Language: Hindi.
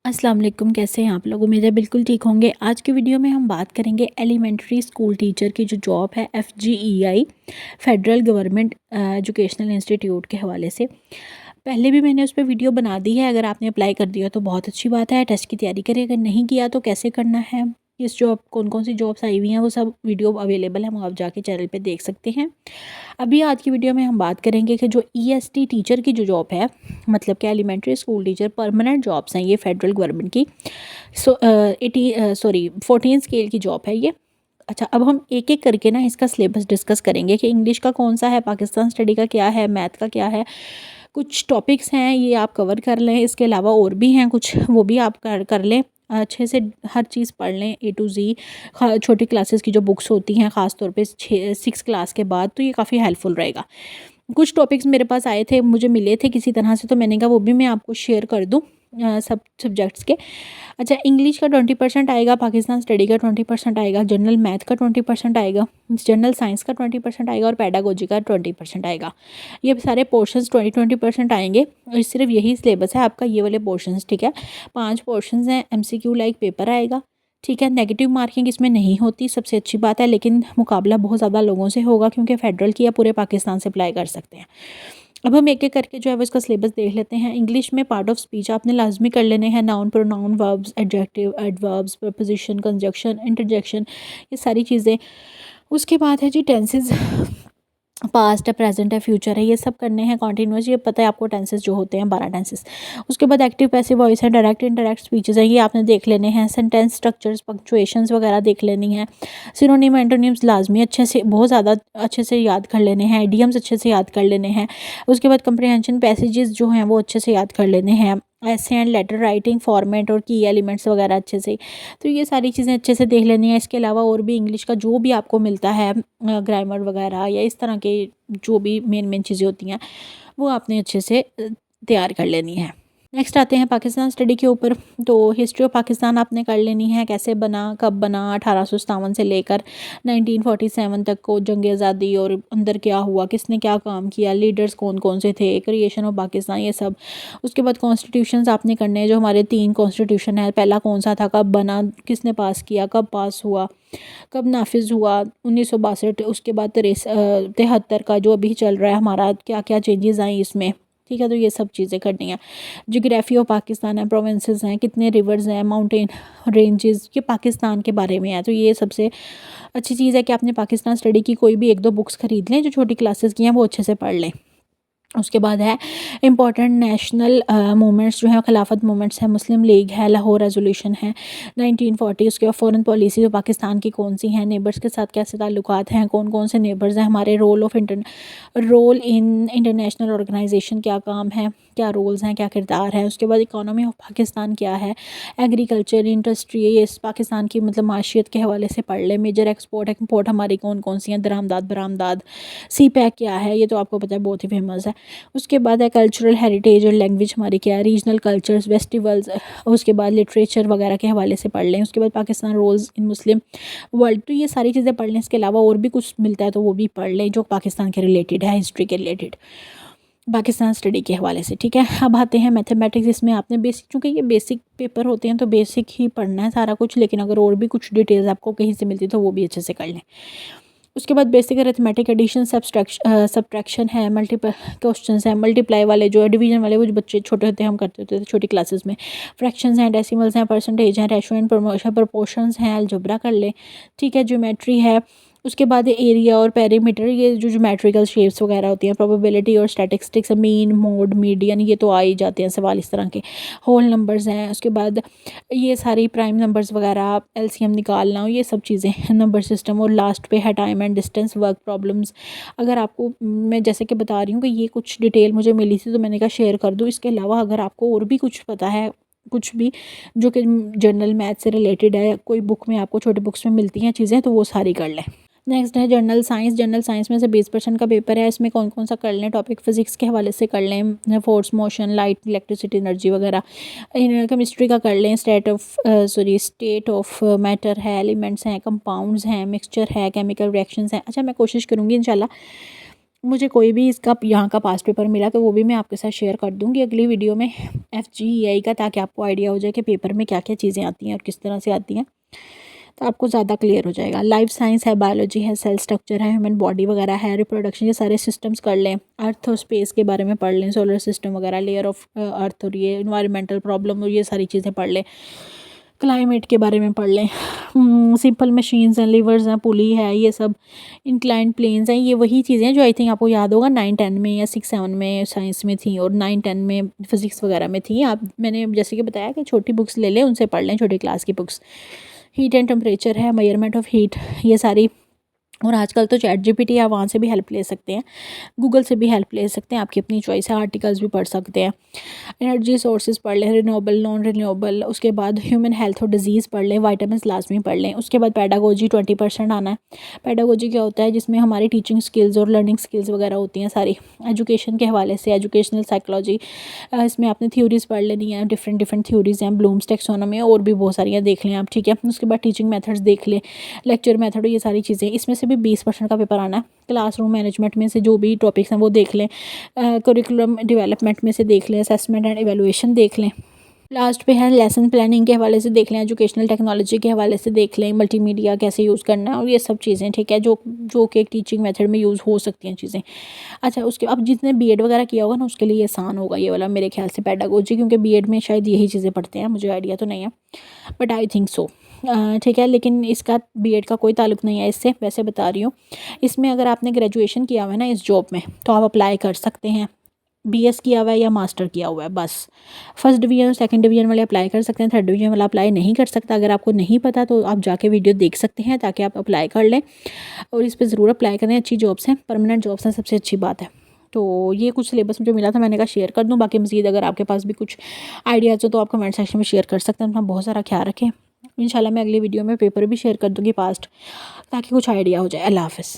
अस्सलाम वालेकुम। कैसे हैं आप लोग? उम्मीद है बिल्कुल ठीक होंगे। आज की वीडियो में हम बात करेंगे एलिमेंट्री स्कूल टीचर की जो जॉब है FGEI federal government educational institute के हवाले से। पहले भी मैंने उस पर वीडियो बना दी है। अगर आपने अप्लाई कर दिया तो बहुत अच्छी बात है, टेस्ट की तैयारी करें। अगर नहीं किया तो कैसे करना है, किस जॉब कौन कौन सी जॉब्स आई हुई हैं, वो सब वीडियो अवेलेबल है, वो आप जाके चैनल पे देख सकते हैं। अभी आज की वीडियो में हम बात करेंगे कि जो EST टीचर की जो जॉब है, मतलब कि elementary school teacher permanent jobs हैं ये फेडरल गवर्नमेंट की। 14 स्केल की जॉब है ये। अच्छा, अब हम एक एक करके ना इसका सिलेबस डिस्कस करेंगे कि इंग्लिश का कौन सा है, पाकिस्तान स्टडी का क्या है, मैथ का क्या है। कुछ टॉपिक्स हैं ये आप कवर कर लें, इसके अलावा और भी हैं कुछ, वो भी आप कर लें अच्छे से। हर चीज़ पढ़ लें A to Z। छोटी क्लासेस की जो बुक्स होती हैं ख़ास तौर पे 6 क्लास के बाद, तो ये काफ़ी हेल्पफुल रहेगा। कुछ टॉपिक्स मेरे पास आए थे, मुझे मिले थे किसी तरह से, तो मैंने कहा वो भी मैं आपको शेयर कर दूँ सब सब्जेक्ट्स के। अच्छा, इंग्लिश का 20% आएगा, पाकिस्तान स्टडी का 20% आएगा, जनरल मैथ का 20% आएगा, जनरल साइंस का 20% आएगा और पैडागोजी का 20% आएगा। ये सारे पोर्शंस 20-20% आएंगे और सिर्फ यही सिलेबस है आपका, ये वाले पोर्शंस, ठीक है। 5 पोर्शंस हैं, MCQ लाइक पेपर आएगा, ठीक है। नेगेटिव मार्किंग इसमें नहीं होती, सबसे अच्छी बात है, लेकिन मुकाबला बहुत ज़्यादा लोगों से होगा क्योंकि फेडरल की या पूरे पाकिस्तान से अप्लाई कर सकते हैं। अब हम एक एक करके जो है वो इसका सिलेबस देख लेते हैं। इंग्लिश में पार्ट ऑफ स्पीच आपने लाजमी कर लेने हैं, noun pronoun verbs adjective adverbs preposition conjunction interjection, ये सारी चीज़ें। उसके बाद है जी टेंसेस, पास्ट है, प्रेजेंट है, फ्यूचर है, ये सब करने हैं। कॉन्टिन्यूस, ये पता है आपको टेंसेस जो होते हैं 12 टेंसेस। उसके बाद एक्टिव पैसिव वॉइस है, डायरेक्ट इंडायरेक्ट स्पीचेस है, ये आपने देख लेने हैं। सेंटेंस स्ट्रक्चर्स पंक्चुएशंस वगैरह देख लेनी है। सिनोनिम एंटोनिम्स लाजमी अच्छे से, बहुत ज़्यादा अच्छे से याद कर लेने हैं। इडियम्स अच्छे से याद कर लेने हैं। उसके बाद कंप्रीहेंशन पैसेजेस जो हैं वो अच्छे से याद कर लेने हैं। ऐसे एंड लेटर राइटिंग फॉर्मेट और की एलिमेंट्स वगैरह अच्छे से, तो ये सारी चीज़ें अच्छे से देख लेनी है। इसके अलावा और भी इंग्लिश का जो भी आपको मिलता है, ग्रामर वगैरह या इस तरह के जो भी मेन मेन चीज़ें होती हैं, वो आपने अच्छे से तैयार कर लेनी है। नेक्स्ट आते हैं पाकिस्तान स्टडी के ऊपर। तो हिस्ट्री ऑफ पाकिस्तान आपने कर लेनी है, कैसे बना, कब बना, 1857 से लेकर 1947 तक को, जंग आज़ादी और अंदर क्या हुआ, किसने क्या काम किया, लीडर्स कौन कौन से थे, क्रिएशन ऑफ पाकिस्तान, ये सब। उसके बाद कॉन्स्टिट्यूशंस आपने करने हैं, जो हमारे 3 कॉन्स्टिट्यूशन है। पहला कौन सा था, कब बना, किसने पास किया, कब पास हुआ, कब नाफिज हुआ, 1962। उसके बाद 73 का जो अभी चल रहा है हमारा, क्या क्या चेंजेस आई इसमें, ठीक है। तो ये सब चीज़ें करनी है। जोग्राफी ऑफ पाकिस्तान है, प्रोविंसेस हैं, कितने रिवर्स हैं, माउंटेन रेंजेस, ये पाकिस्तान के बारे में है। तो ये सबसे अच्छी चीज़ है कि आपने पाकिस्तान स्टडी की कोई भी 1-2 बुक्स खरीद लें जो छोटी क्लासेस की हैं, वो अच्छे से पढ़ लें। उसके बाद है इम्पॉर्टेंट नेशनल मूवमेंट्स जो हैं, खिलाफत मूवमेंट्स हैं, मुस्लिम लीग है, लाहौर रेजोल्यूशन है 1940। उसके बाद फॉरेन पॉलिसी जो पाकिस्तान की कौन सी हैं, नेबर्स के साथ कैसे ताल्लुकात हैं, कौन कौन से नेबर्स हैं हमारे, रोल इन इंटरनेशनल ऑर्गेनाइजेशन क्या काम है, क्या रोल्स हैं, क्या किरदार है। उसके बाद इकोनॉमी ऑफ पाकिस्तान क्या है, एग्रीकल्चर इंडस्ट्री, ये इस पाकिस्तान की मतलब माशियत के हवाले से पढ़ लें। मेजर एक्सपोर्ट इम्पोर्ट हमारी कौन कौन सी हैं, दरामदाद बरामदाद, CPEC क्या है, ये तो आपको पता है बहुत ही फेमस है। उसके बाद है कल्चरल हेरिटेज और लैंग्वेज हमारी क्या है, रीजनल कल्चर्स फेस्टिवल्स। उसके बाद लिटरेचर वगैरह के हवाले से पढ़ लें। उसके बाद Pakistan roles in Muslim world, तो ये सारी चीज़ें पढ़ लें। इसके अलावा और भी कुछ मिलता है तो वो भी पढ़ लें जो पाकिस्तान के रिलेटेड है, हिस्ट्री के रिलेटेड, पाकिस्तान स्टडी के हवाले से, ठीक है। अब आते हैं मैथमेटिक्स। इसमें आपने बेसिक, चूँकि ये बेसिक पेपर होते हैं तो बेसिक ही पढ़ना है सारा कुछ, लेकिन अगर और भी कुछ डिटेल्स आपको कहीं से मिलती तो वो भी अच्छे से कर लें। उसके बाद बेसिक अरिथमेटिक, एडिशन सब्ट्रैक्शन है, मल्टीपल क्वेश्चंस हैं, मल्टीप्लाई वाले जो है, डिवीजन वाले वो जो बच्चे छोटे होते हैं हम करते होते थे छोटी क्लासेस में। फ्रैक्शंस हैं, डेसिमल्स हैं, परसेंटेज हैं, रेशो एंड प्रपोर्शंस हैं, अलजबरा कर लें, ठीक है। ज्योमेट्री है। उसके बाद एरिया और पेरीमीटर, ये जो ज्योमेट्रिकल शेप्स वगैरह होती हैं, प्रोबेबिलिटी और स्टैटिस्टिक्स, मीन मोड मीडियन, ये तो आ ही जाते हैं सवाल इस तरह के। होल नंबर्स हैं। उसके बाद ये सारी प्राइम नंबर्स वगैरह, LCM निकालना, ये सब चीज़ें, नंबर सिस्टम। और लास्ट पे है time and distance work problems. अगर आपको, मैं जैसे कि बता रही हूँ कि ये कुछ डिटेल मुझे मिली थी तो मैंने कहा शेयर कर दूँ। इसके अलावा अगर आपको और भी कुछ पता है, कुछ भी जो कि जनरल मैथ से रिलेटेड है, कोई बुक में आपको छोटी बुक्स में मिलती हैं चीज़ें, तो वो सारी कर लें। नेक्स्ट है जनरल साइंस। जनरल साइंस में से 20% का पेपर है। इसमें कौन कौन सा कर लें टॉपिक, फिजिक्स के हवाले से कर लें, force motion light electricity energy वगैरह। केमिस्ट्री का कर लें, स्टेट ऑफ मैटर है, एलिमेंट्स हैं, कंपाउंड्स हैं, मिक्सचर है, केमिकल रिएक्शंस हैं। अच्छा, मैं कोशिश करूँगी इंशाल्लाह मुझे कोई भी इसका यहाँ का पास्ट पेपर मिला तो वो भी मैं आपके साथ शेयर कर दूँगी अगली वीडियो में FGEI का, ताकि आपको आइडिया हो जाए कि पेपर में क्या क्या चीज़ें आती हैं और किस तरह से आती हैं, तो आपको ज़्यादा क्लियर हो जाएगा। लाइफ साइंस है, बायोलॉजी है, सेल स्ट्रक्चर है, ह्यूमन बॉडी वगैरह है, रिप्रोडक्शन, ये सारे सिस्टम्स कर लें। अर्थ और स्पेस के बारे में पढ़ लें, सोलर सिस्टम वगैरह, लेयर ऑफ अर्थ, और ये इन्वायरमेंटल प्रॉब्लम और ये सारी चीज़ें पढ़ लें। क्लाइमेट के बारे में पढ़ लें। सिंपल मशीन्स हैं, लिवर्स हैं, पुली है, ये सब इंक्लाइंड प्लेन्स हैं। ये वही चीज़ें हैं जो आई थिंक आपको याद होगा 9-10 में या 6-7 में साइंस में थी और 9-10 में फिज़िक्स वगैरह में थी। आप मैंने जैसे कि बताया कि छोटी बुक्स ले लें, उनसे पढ़ लें, छोटी क्लास की बुक्स। हीट एंड टेम्परेचर है, मेजरमेंट ऑफ हीट, ये सारी। और आजकल तो ChatGPT है, वहाँ से भी हेल्प ले सकते हैं, गूगल से भी हेल्प ले सकते हैं, आपकी अपनी चॉइस है। आर्टिकल्स भी पढ़ सकते हैं। एनर्जी सोर्सेज पढ़ लें, रिन्यूएबल, नॉन रिन्यूएबल। उसके बाद ह्यूमन हेल्थ और डिजीज़ पढ़ लें, वाइटामिन लाजमी पढ़ लें। उसके बाद पेडागोजी 20% आना है। पेडागोजी क्या होता है, जिसमें हमारी टीचिंग स्किल्स और लर्निंग स्किल्स वगैरह होती हैं सारी, एजुकेशन के हवाले से, एजुकेशनल साइकोलॉजी। इसमें आपने थ्योरीज पढ़ लेनी है, डिफरेंट डिफरेंट थ्योरीज हैं, ब्लूम्स टैक्सोनॉमी और भी बहुत सारी देख लें आप, ठीक है। उसके बाद टीचिंग मेथड्स देख लें, लेक्चर मेथड, ये सारी चीज़ें। इसमें से भी 20% का पेपर आना है। क्लासरूम मैनेजमेंट में से जो भी टॉपिक्स हैं वो देख लें। करिकुलम डेवलपमेंट में से देख लें, असेसमेंट एंड एवेलुएशन देख लें। लास्ट पे है लेसन प्लानिंग के हवाले से देख लें, एजुकेशनल टेक्नोलॉजी के हवाले से देख लें, मल्टीमीडिया कैसे यूज़ करना है और ये सब चीज़ें, ठीक है, जो जो कि एक टीचिंग मेथड में यूज़ हो सकती हैं चीज़ें। अच्छा, उसके अब जिसने बीएड वगैरह किया होगा ना, उसके लिए आसान होगा ये वाला मेरे ख्याल से पेडागोजी, क्योंकि बीएड में शायद यही चीज़ें पढ़ते हैं, मुझे आइडिया तो नहीं है, बट आई थिंक सो। ठीक है, लेकिन इसका बीएड का कोई ताल्लुक नहीं है इससे, वैसे बता रही हूँ। इसमें अगर आपने ग्रेजुएशन किया हुआ है ना इस जॉब में, तो आप अप्लाई कर सकते हैं। BS किया हुआ है या मास्टर किया हुआ है, बस। फर्स्ट डिवीज़न, सेकंड डिवीज़न वाले अप्लाई कर सकते हैं, थर्ड डिवीज़न वाला अप्लाई नहीं कर सकता। अगर आपको नहीं पता तो आप जाके वीडियो देख सकते हैं, ताकि आप अप्लाई कर लें और इस पर ज़रूर अप्लाई करें। अच्छी जॉब्स हैं, परमानेंट जॉब्स हैं, सबसे अच्छी बात है। तो ये कुछ सिलेबस मुझे मिला था, मैंने कहा शेयर कर दूँ। बाकी मज़ीद अगर आपके पास भी कुछ आइडियाज़ हो तो आप कमेंट सेक्शन में शेयर कर सकते हैं। अपना बहुत सारा ख्याल रखें। इंशाल्लाह मैं अगली वीडियो में पेपर भी शेयर कर दूँगी पास्ट, ताकि कुछ आइडिया हो जाए। अल्लाह हाफ़िज़।